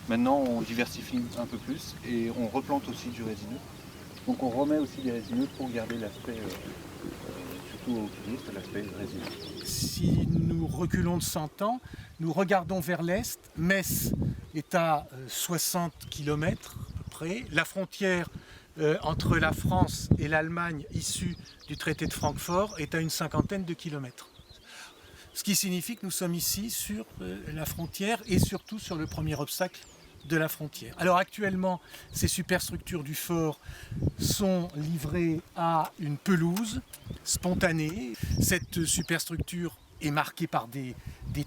Maintenant, on diversifie un peu plus et on replante aussi du résineux. Donc on remet aussi des résineux pour garder l'aspect, surtout aux touristes, l'aspect résineux. Si nous reculons de 100 ans, nous regardons vers l'est. Metz est à 60 km à peu près. La frontière entre la France et l'Allemagne issue du traité de Francfort est à une cinquantaine de kilomètres. Ce qui signifie que nous sommes ici sur la frontière et surtout sur le premier obstacle de la frontière. Alors actuellement, ces superstructures du fort sont livrées à une pelouse spontanée. Cette superstructure est marquée par des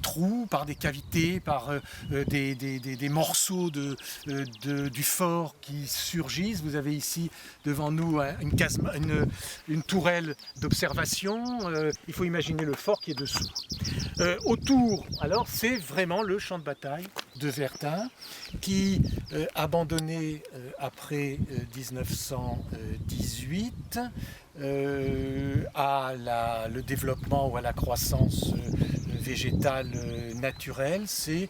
trous, par des cavités, par des morceaux du fort qui surgissent. Vous avez ici devant nous une tourelle d'observation. Il faut imaginer le fort qui est dessous. Autour, alors, c'est vraiment le champ de bataille de Verdun qui, abandonné après 1918, à le développement ou à la croissance végétale naturelle, c'est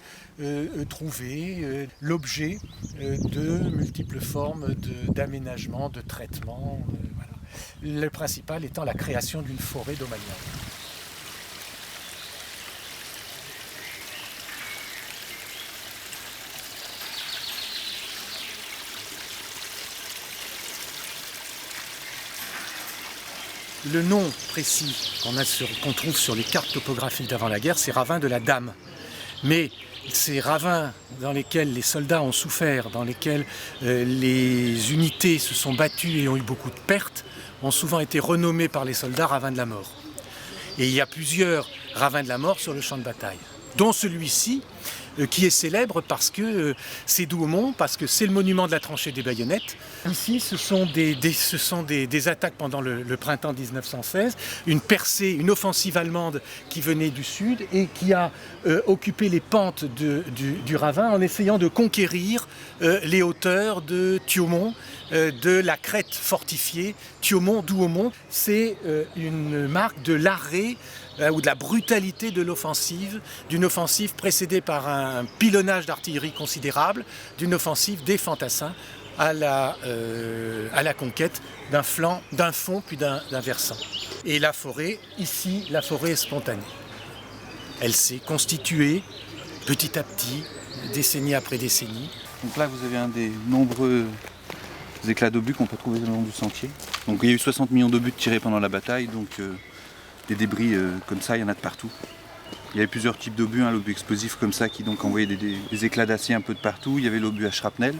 trouver l'objet de multiples formes d'aménagement, de traitement. Voilà. Le principal étant la création d'une forêt domaniale. Le nom précis qu'on trouve sur les cartes topographiques d'avant la guerre, c'est ravin de la Dame. Mais ces ravins dans lesquels les soldats ont souffert, dans lesquels les unités se sont battues et ont eu beaucoup de pertes, ont souvent été renommés par les soldats ravins de la mort. Et il y a plusieurs ravins de la mort sur le champ de bataille, dont celui-ci, qui est célèbre parce que c'est Douaumont, parce que c'est le monument de la tranchée des baïonnettes. Ici, ce sont des attaques pendant le printemps 1916, une percée, une offensive allemande qui venait du sud et qui a occupé les pentes du ravin en essayant de conquérir les hauteurs de Thiaumont, de la crête fortifiée Thiaumont-Douaumont. C'est une marque de l'arrêt ou de la brutalité de l'offensive, d'une offensive précédée par un pilonnage d'artillerie considérable, d'une offensive des fantassins à la conquête d'un flanc, d'un fond puis d'un versant. Et la forêt, ici, la forêt est spontanée. Elle s'est constituée petit à petit, décennie après décennie. Donc là, vous avez un des nombreux éclats d'obus qu'on peut trouver le long du sentier. Donc il y a eu 60 millions d'obus tirés pendant la bataille, donc des débris comme ça, il y en a de partout. Il y avait plusieurs types d'obus, l'obus explosif comme ça qui donc envoyait des éclats d'acier un peu de partout. Il y avait l'obus à shrapnel,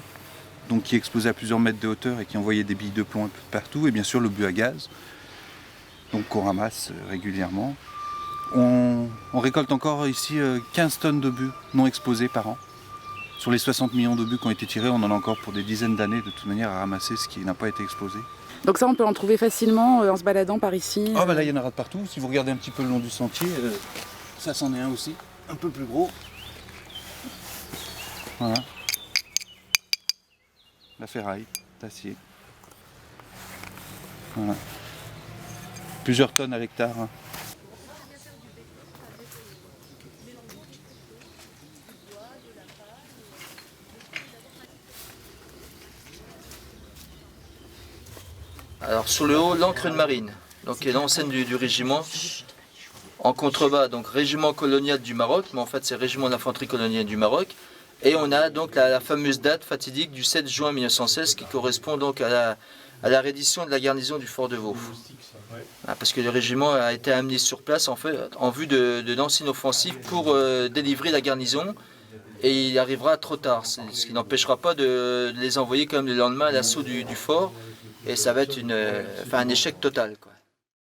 donc qui explosait à plusieurs mètres de hauteur et qui envoyait des billes de plomb un peu de partout. Et bien sûr l'obus à gaz, donc qu'on ramasse régulièrement. On récolte encore ici 15 tonnes d'obus non explosés par an. Sur les 60 millions d'obus qui ont été tirés, on en a encore pour des dizaines d'années de toute manière à ramasser ce qui n'a pas été explosé. Donc ça, on peut en trouver facilement en se baladant par ici. Ah bah là, il y en aura de partout. Si vous regardez un petit peu le long du sentier, ça c'en est un aussi, un peu plus gros. Voilà. La ferraille, d'acier. Voilà. Plusieurs tonnes à l'hectare. Hein. Alors sur le haut, l'ancre de marine, donc qui est l'enseigne du régiment. En contrebas, donc régiment colonial du Maroc, mais en fait c'est régiment d'infanterie coloniale du Maroc. Et on a donc la fameuse date fatidique du 7 juin 1916 qui correspond donc à la reddition de la garnison du fort de Vaux. Parce que le régiment a été amené sur place en fait, en vue de lancer une offensive pour délivrer la garnison. Et il arrivera trop tard, ce qui n'empêchera pas de les envoyer quand même le lendemain à l'assaut du fort. Et ça va être un échec total, quoi.